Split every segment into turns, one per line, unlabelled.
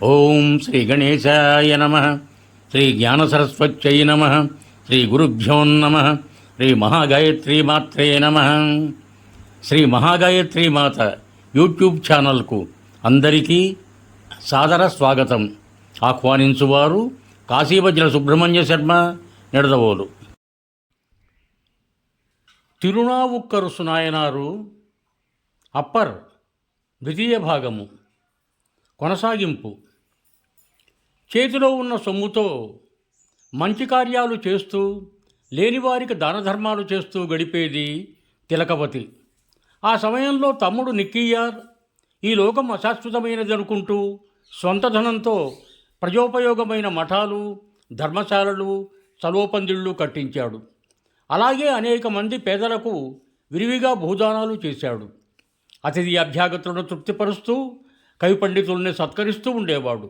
ఓం శ్రీ గణేశాయ నమ. శ్రీ జ్ఞానసరస్వత్యై నమ. శ్రీ గురుభ్యో నమ. శ్రీ మహాగాయత్రీ మాత్రే నమ. శ్రీ మహాగాయత్రీ మాత యూట్యూబ్ ఛానల్కు అందరికీ సాదర స్వాగతం. ఆహ్వానించువారు కాశీవజ్ర సుబ్రహ్మణ్య శర్మ, నిడదవోలు. తిరునావుక్కరుసు నాయనారు అప్పర్ ద్వితీయ భాగము కొనసాగింపు. చేతిలో ఉన్న సొమ్ముతో మంచి కార్యాలు చేస్తూ లేనివారికి దానధర్మాలు చేస్తూ గడిపేది తిలకవతి. ఆ సమయంలో తమ్ముడు నిక్కీయార్ ఈ లోకం అశాశ్వతమైనది అనుకుంటూ సొంత ధనంతో ప్రజోపయోగమైన మఠాలు, ధర్మశాలలు, చలోపందిళ్ళు కట్టించాడు. అలాగే అనేక మంది పేదలకు విరివిగా భూదానాలు చేశాడు. అతిథి అభ్యాగతులను తృప్తిపరుస్తూ కవి పండితుల్ని సత్కరిస్తూ ఉండేవాడు.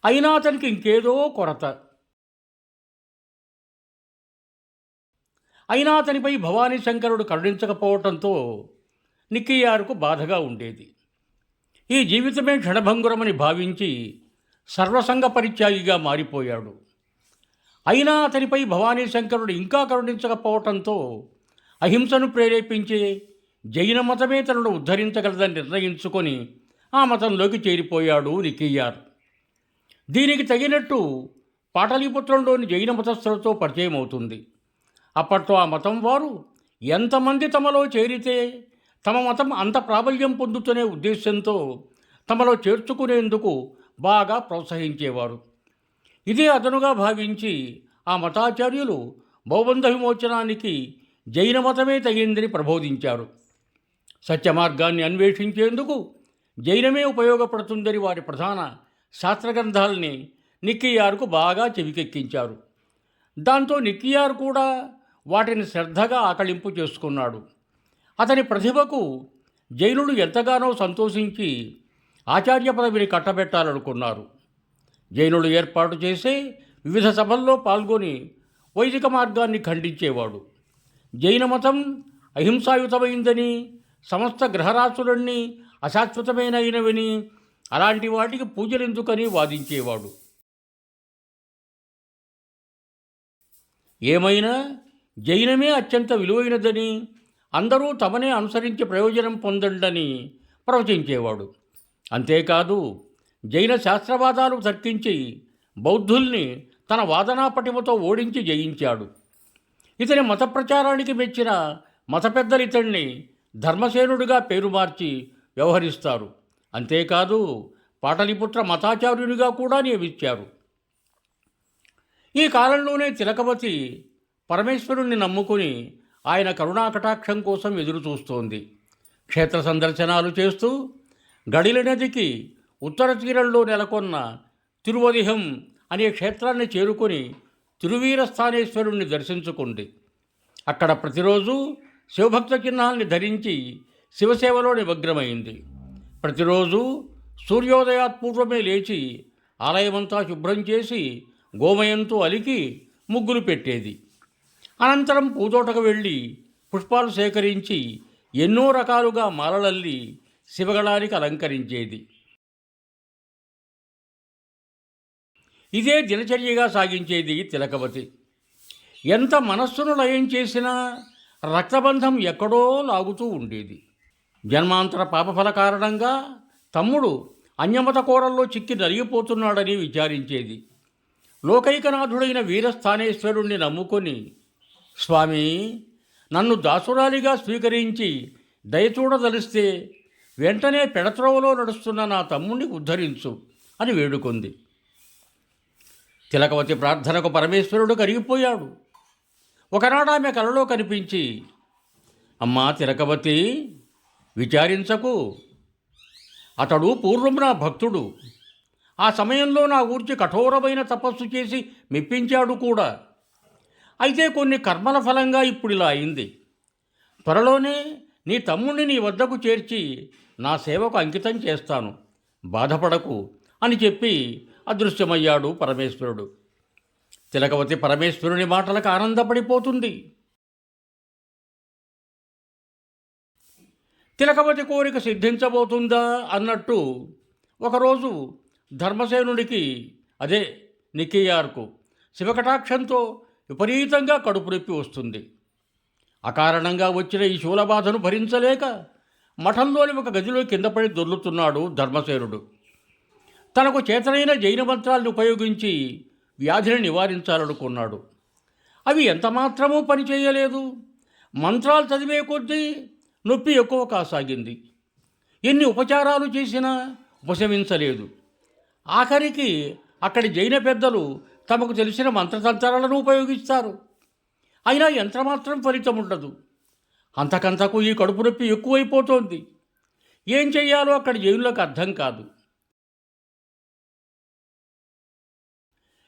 అయినా అతనికి ఇంకేదో కొరత. అయినా అతనిపై భవానీ శంకరుడు కరుణించకపోవటంతో నిక్కీయారుకు బాధగా ఉండేది. ఈ జీవితమే క్షణభంగురమని భావించి సర్వసంగ పరిత్యాగిగా మారిపోయాడు. అయినా అతనిపై భవానీ శంకరుడు ఇంకా కరుణించకపోవటంతో అహింసను ప్రేరేపించే జైన మతమే తనను ఉద్ధరించగలదని నిర్ణయించుకొని ఆ మతంలోకి చేరిపోయాడు నిక్కీయార్. దీనికి తగినట్టు పాటలీపుత్రంలోని జైన మతస్థులతో పరిచయం అవుతుంది. అప్పట్లో ఆ మతం వారు ఎంతమంది తమలో చేరితే తమ మతం అంత ప్రాబల్యం పొందుతునే ఉద్దేశంతో తమలో చేర్చుకునేందుకు బాగా ప్రోత్సహించేవారు. ఇదే అదనుగా భావించి ఆ మతాచార్యులు బౌబంధ విమోచనానికి జైన మతమే తగిందని ప్రబోధించారు. సత్యమార్గాన్ని అన్వేషించేందుకు జైనమే ఉపయోగపడుతుందని వారి ప్రధాన శాస్త్రగ్రంథాలని నిక్కీయార్కు బాగా చెవికెక్కించారు. దాంతో నిక్కీయార్ కూడా వాటిని శ్రద్ధగా ఆకళింపు చేసుకున్నాడు. అతని ప్రతిభకు జైనులు ఎంతగానో సంతోషించి ఆచార్య పదవిని కట్టబెట్టాలనుకున్నారు. జైనులు ఏర్పాటు చేసే వివిధ సభల్లో పాల్గొని వైదిక మార్గాన్ని ఖండించేవాడు. జైన మతం అహింసాయుతమైందని, సమస్త గ్రహరాశులన్నీ అశాశ్వతమైనవిని, అలాంటి వాటికి పూజలెందుకని వాదించేవాడు. ఏమైనా జైనమే అత్యంత విలువైనదని, అందరూ తమనే అనుసరించి ప్రయోజనం పొందండని ప్రవచించేవాడు. అంతేకాదు జైన శాస్త్రవాదాలు తర్కించి బౌద్ధుల్ని తన వాదనా పటిమతో ఓడించి జయించాడు. ఇతని మత ప్రచారానికి మెచ్చిన మత పెద్దలు ఇతన్ని ధర్మసేనుడిగా పేరు మార్చి వ్యవహరిస్తారు. అంతేకాదు పాటలీపుత్ర మతాచార్యునిగా కూడా నియమించారు. ఈ కాలంలోనే తిలకవతి పరమేశ్వరుణ్ణి నమ్ముకుని ఆయన కరుణాకటాక్షం కోసం ఎదురు చూస్తోంది. క్షేత్ర సందర్శనాలు చేస్తూ గడిల నదికి ఉత్తర తీరంలో నెలకొన్న తిరువదిహం అనే క్షేత్రాన్ని చేరుకొని తిరువీరస్థానేశ్వరుణ్ణి దర్శించుకుంది. అక్కడ ప్రతిరోజు శివభక్త చిహ్నాల్ని ధరించి శివసేవలో నిమగ్నమైంది. ప్రతిరోజు సూర్యోదయాత్పూర్వమే లేచి ఆలయమంతా శుభ్రం చేసి గోమయంతో అలికి ముగ్గులు పెట్టేది. అనంతరం పూతోటకు వెళ్ళి పుష్పాలు సేకరించి ఎన్నో రకాలుగా మాలలల్లి శివగణానికి అలంకరించేది. ఇదే దినచర్యగా సాగించేది తిలకవతి. ఎంత మనస్సును లయం చేసినా రక్తబంధం ఎక్కడో లాగుతూ ఉండేది. జన్మాంతర పాపఫల కారణంగా తమ్ముడు అన్యమత కోరల్లో చిక్కి నలిగిపోతున్నాడని విచారించేది. లోకైకనాథుడైన వీరస్థానేశ్వరుణ్ణి నమ్ముకొని, స్వామి, నన్ను దాసురాలిగా స్వీకరించి దయచూడదలిస్తే వెంటనే పెడత్రోవలో నడుస్తున్న నా తమ్ముణ్ణి ఉద్ధరించు అని వేడుకుంది. తిలకవతి ప్రార్థనకు పరమేశ్వరుడు కరిగిపోయాడు. ఒకనాడు ఆమె కలలో కనిపించి, అమ్మా తిలకవతి, విచారించకు, అతడు పూర్వం నా భక్తుడు. ఆ సమయంలో నా గూర్చి కఠోరమైన తపస్సు చేసి మెప్పించాడు కూడా. అయితే కొన్ని కర్మల ఫలంగా ఇప్పుడు ఇలా అయింది. త్వరలోనే నీ తమ్ముడిని నీ వద్దకు చేర్చి నా సేవకు అంకితం చేస్తాను, బాధపడకు అని చెప్పి అదృశ్యమయ్యాడు పరమేశ్వరుడు. తిలకవతి పరమేశ్వరుని మాటలకు ఆనందపడిపోతుంది. తిలకవతి కోరిక సిద్ధించబోతుందా అన్నట్టు ఒకరోజు ధర్మసేనుడికి, అదే నిక్కీయార్కు శివకటాక్షంతో విపరీతంగా కడుపు నొప్పి వస్తుంది. అకారణంగా వచ్చిన ఈ శూలబాధను భరించలేక మఠంలోని ఒక గదిలో కిందపడి దొర్లుతున్నాడు ధర్మసేనుడు. తనకు చేతనైన జైన మంత్రాలను ఉపయోగించి వ్యాధిని నివారించాలనుకున్నాడు. అవి ఎంతమాత్రమూ పనిచేయలేదు. మంత్రాలు చదివే కొద్దీ నొప్పి ఎక్కువ కాసాగింది. ఎన్ని ఉపచారాలు చేసినా ఉపశమించలేదు. ఆఖరికి అక్కడి జైన పెద్దలు తమకు తెలిసిన మంత్రతంత్రాలను ఉపయోగిస్తారు. అయినా ఎంతమాత్రం ఫలితం ఉండదు. అంతకంతకు ఈ కడుపు నొప్పి ఎక్కువైపోతోంది. ఏం చెయ్యాలో అక్కడి జైనులకు అర్థం కాదు.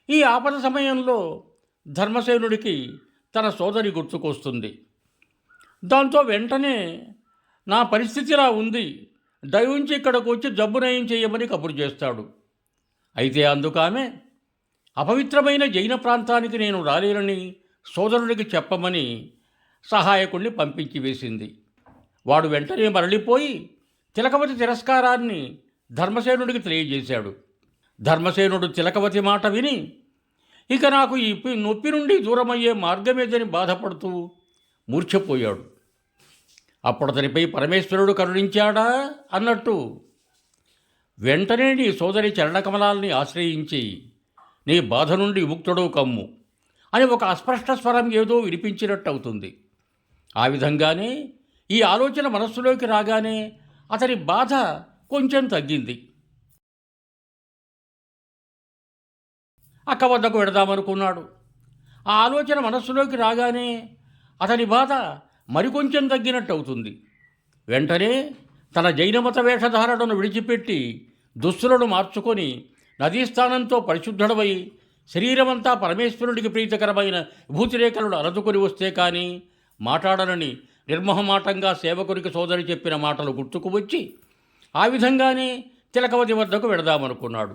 ఈ ఆపద సమయంలో ధర్మసేనుడికి తన సోదరి గుర్తుకొస్తుంది. దాంతో వెంటనే, నా పరిస్థితి ఇలా ఉంది, దయవుంచి ఇక్కడకు వచ్చి జబ్బు నయం చేయమని కబురు చేస్తాడు. అయితే అందుకామె, అపవిత్రమైన జైన ప్రాంతానికి నేను రాలేనని సోదరుడికి చెప్పమని సహాయకుడిని పంపించి వేసింది. వాడు వెంటనే మరలిపోయి తిలకవతి తిరస్కారాన్ని ధర్మసేనుడికి తెలియజేశాడు. ధర్మసేనుడు తిలకవతి మాట విని, ఇక నాకు ఈ నొప్పి నుండి దూరమయ్యే మార్గమేదని బాధపడుతూ మూర్ఛపోయాడు. అప్పుడు అతనిపై పరమేశ్వరుడు కరుణించాడా అన్నట్టు, వెంటనే నీ సోదరి చరణకమలాల్ని ఆశ్రయించి నీ బాధ నుండి విముక్తుడు కమ్ము అని ఒక అస్పష్ట స్వరం ఏదో వినిపించినట్టు అవుతుంది. ఆ విధంగానే ఈ ఆలోచన మనస్సులోకి రాగానే అతని బాధ కొంచెం తగ్గింది. అక్క వద్దకు వెడదామనుకున్నాడు. ఆ ఆలోచన మనస్సులోకి రాగానే అతని బాధ మరికొంచెం తగ్గినట్టు అవుతుంది. వెంటనే తన జైనమత వేషధారణను విడిచిపెట్టి దుస్తులను మార్చుకొని నదీస్థానంతో పరిశుద్ధుడవై శరీరమంతా పరమేశ్వరుడికి ప్రీతికరమైన విభూతిరేఖలను అలదుకొని వస్తే కానీ మాట్లాడనని నిర్మోహమాటంగా సేవకునికి సోదరి చెప్పిన మాటలు గుర్తుకు వచ్చి ఆ విధంగానే తిలకవతి వద్దకు వెడదామనుకున్నాడు.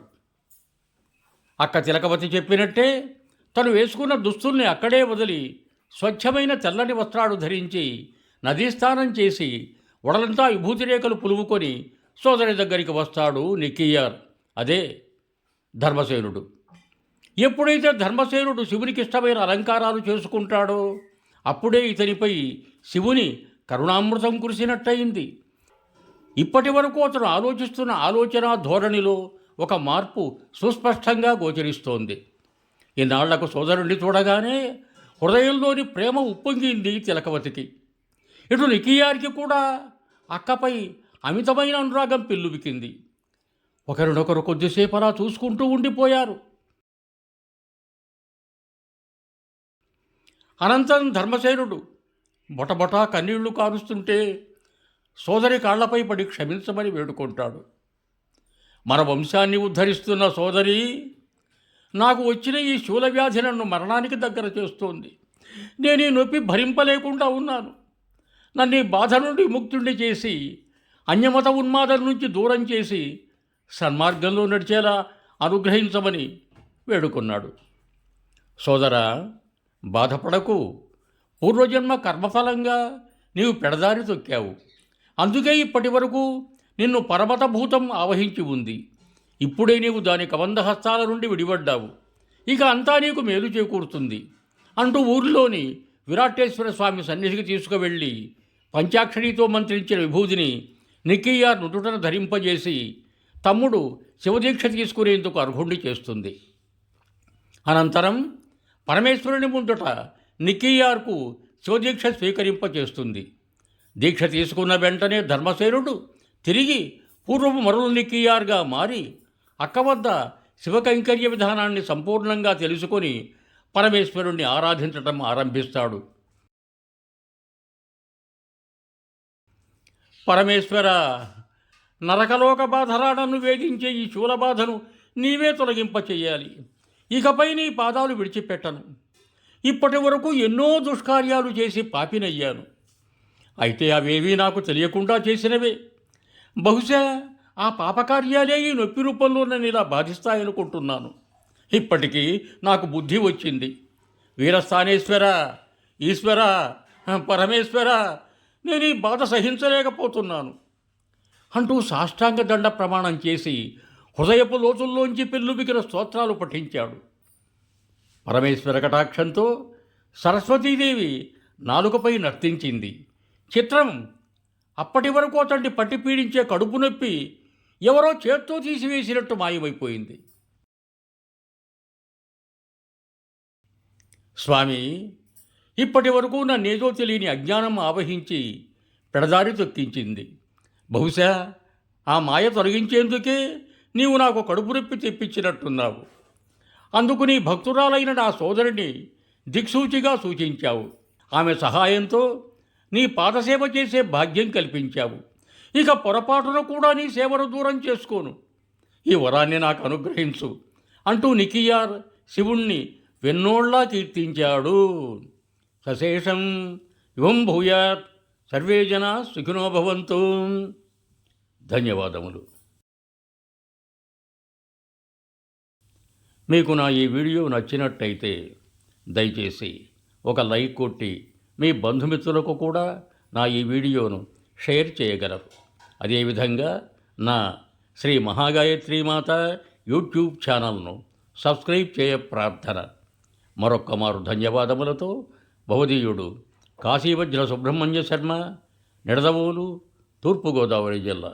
అక్క తిలకవతి చెప్పినట్టే తను వేసుకున్న దుస్తుల్ని అక్కడే వదిలి స్వచ్ఛమైన తెల్లని వస్త్రాలు ధరించి నదీస్నానం చేసి ఒడలంతా విభూతిరేఖలు పులుముకొని సోదరి దగ్గరికి వస్తాడు నిక్కీయార్, అదే ధర్మసేనుడు. ఎప్పుడైతే ధర్మసేనుడు శివునికి ఇష్టమైన అలంకారాలు చేసుకుంటాడో అప్పుడే ఇతనిపై శివుని కరుణామృతం కురిసినట్టయింది. ఇప్పటి వరకు అతను ఆలోచిస్తున్న ఆలోచన ధోరణిలో ఒక మార్పు సుస్పష్టంగా గోచరిస్తోంది. ఇన్నాళ్లకు సోదరుణ్ణి చూడగానే హృదయంలోని ప్రేమ ఉప్పొంగింది తిలకవతికి. ఇటు నిక్కీయార్కి కూడా అక్కపై అమితమైన అనురాగం పెల్లుబికింది. ఒకరినొకరు కొద్దిసేపు అలా చూసుకుంటూ ఉండిపోయారు. అనంతరం ధర్మసేనుడు బొటబొటా కన్నీళ్లు కారుస్తుంటే సోదరి కాళ్లపై పడి క్షమించమని వేడుకుంటాడు. మన వంశాన్ని ఉద్ధరిస్తున్న సోదరి, నాకు వచ్చిన ఈ శూలవ్యాధి నన్ను మరణానికి దగ్గర చేస్తోంది. నేను ఈ నొప్పి భరింపలేకుండా ఉన్నాను. నన్ను ఈ బాధ నుండి విముక్తుడిని చేసి అన్యమత ఉన్మాదం నుంచి దూరం చేసి సన్మార్గంలో నడిచేలా అనుగ్రహించమని వేడుకున్నాడు. సోదరా, బాధపడకు. పూర్వజన్మ కర్మఫలంగా నీవు పెడదారి తొక్కావు. అందుకే ఇప్పటి వరకు నిన్ను పరమతభూతం ఆవహించి ఉంది. ఇప్పుడే నీవు దాని కబంధహస్తాల నుండి విడిపడ్డావు. ఇక అంతా నీకు మేలు చేకూరుతుంది అంటూ ఊరిలోని విరాటేశ్వర స్వామి సన్నిధికి తీసుకువెళ్ళి పంచాక్షరితో మంత్రించిన విభూతిని నిక్కీయార్ నుదుటను ధరింపజేసి తమ్ముడు శివదీక్ష తీసుకునేందుకు అర్హుణ్ణి చేస్తుంది. అనంతరం పరమేశ్వరుని ముందుట నిక్కీయార్కు శివదీక్ష స్వీకరింపచేస్తుంది. దీక్ష తీసుకున్న వెంటనే ధర్మసేనుడు తిరిగి పూర్వపు మరులు నిక్కీయార్గా మారి అక్క వద్ద శివకైంకర్య విధానాన్ని సంపూర్ణంగా తెలుసుకొని పరమేశ్వరుణ్ణి ఆరాధించటం ఆరంభిస్తాడు. పరమేశ్వర, నరకలోక బాధరాడను వేధించే ఈ శూలబాధను నీవే తొలగింపచేయాలి. ఇకపై నీ పాదాలు విడిచిపెట్టను. ఇప్పటి వరకు ఎన్నో దుష్కార్యాలు చేసి పాపినయ్యాను. అయితే అవేవీ నాకు తెలియకుండా చేసినవే. బహుశా ఆ పాపకార్యాలే ఈ నొప్పి రూపంలో నన్ను ఇలా బాధిస్తాయనుకుంటున్నాను. ఇప్పటికీ నాకు బుద్ధి వచ్చింది. వీరస్థానేశ్వర, ఈశ్వర, పరమేశ్వర, నేను ఈ బాధ సహించలేకపోతున్నాను అంటూ సాష్టాంగ దండ ప్రమాణం చేసి హృదయపు లోతుల్లోంచి పెళ్ళుబికిన స్తోత్రాలు పఠించాడు. పరమేశ్వర కటాక్షంతో సరస్వతీదేవి నాలుకపై నర్తించింది. చిత్రం, అప్పటి వరకు అతన్ని పట్టి పీడించే కడుపు నొప్పి ఎవరో చేత్తో తీసివేసినట్టు మాయమైపోయింది. స్వామి, ఇప్పటి వరకు నన్నేదో తెలియని అజ్ఞానం ఆవహించి పెడదారి తొక్కించింది. బహుశా ఆ మాయ తొలగించేందుకే నీవు నాకు కడుపు నొప్పి తెప్పించినట్టున్నావు. అందుకు నీ భక్తురాలైన నా సోదరిని దిక్సూచిగా సూచించావు. ఆమె సహాయంతో నీ పాదసేవ చేసే భాగ్యం కల్పించావు. ఇక పొరపాటున కూడా నీ సేవను దూరం చేసుకోను. ఈ వరాన్ని నాకు అనుగ్రహించు అంటూ నికియార్ శివుణ్ణి వెన్నోళ్లా కీర్తించాడు. సశేషం యువం భూయాత్, సర్వే జనా సుఖినో భవంతు. ధన్యవాదములు. మీకు నా ఈ వీడియో నచ్చినట్టయితే దయచేసి ఒక లైక్ కొట్టి మీ బంధుమిత్రులకు కూడా నా ఈ వీడియోను షేర్ చేయగలరు. అదేవిధంగా నా శ్రీ మహాగాయత్రి మాత యూట్యూబ్ ఛానల్ను సబ్స్క్రైబ్ చేయ ప్రార్థన. మరొక్క మారు ధన్యవాదములతో భవదీయుడు కాశీవజ్ర సుబ్రహ్మణ్య శర్మ, నిడదవోలు, తూర్పుగోదావరి జిల్లా.